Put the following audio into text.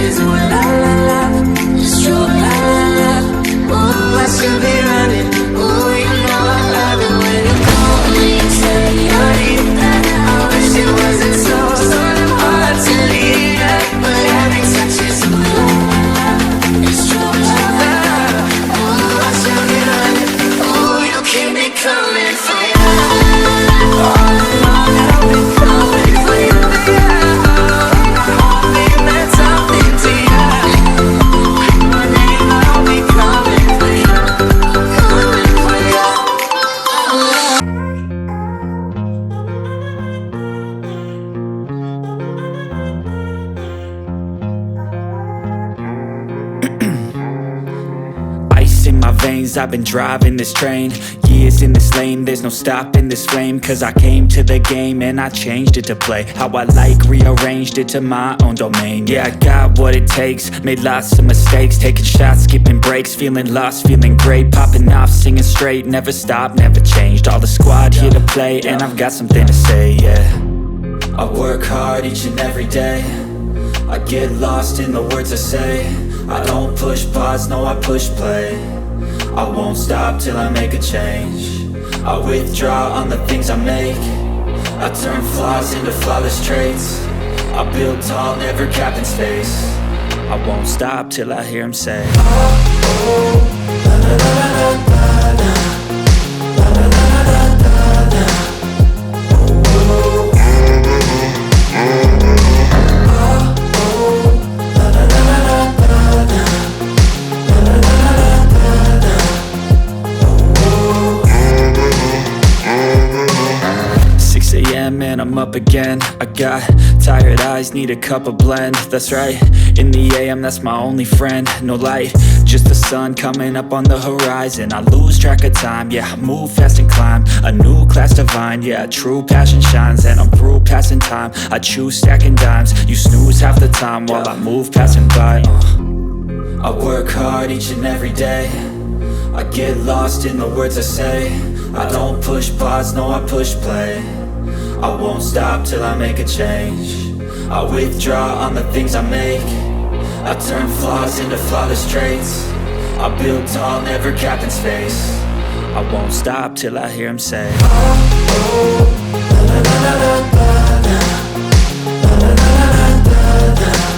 touches. Ooh la la la, it's true. La la la, ooh I should be running. Ooh you know I love it when you call me and say you're here. That I wish it wasn't so damn hard to leave that, but every touch is ooh la la la, it's true. La la la, ooh I should be running. Ooh you keep me coming for you. Ice in my veins, I've been driving this train. Years in this lane, there's no stopping this flame. Cause I came to the game and I changed it to play how I like, rearranged it to my own domain. Yeah, I got what it takes, made lots of mistakes, taking shots, skipping breaks, feeling lost, feeling great, popping off, singing straight, never stopped, never changed. All the squad here to play, and I've got something to say, yeah. I work hard each and every day, I get lost in the words I say. I don't push pause, no I push play. I won't stop till I make a change. I withdraw on the things I make. I turn flaws into flawless traits. I build tall, never capped in space. I won't stop till I hear him say oh, oh, la la la la la la. La la la la la la. Oh, oh. Man, I'm up again. I got tired eyes, need a cup of blend. That's right, in the AM, that's my only friend. No light, just the sun coming up on the horizon. I lose track of time, yeah, I move fast and climb a new class divine, yeah, true passion shines. And I'm through passing time, I choose stacking dimes. You snooze half the time while I move passing by. I work hard each and every day, I get lost in the words I say. I don't push pause, no I push play. I won't stop till I make a change. I withdraw on the things I make. I turn flaws into flawless traits. I build tall, never capped in space. I won't stop till I hear him say oh, oh, la la la la la la. La la la la la la.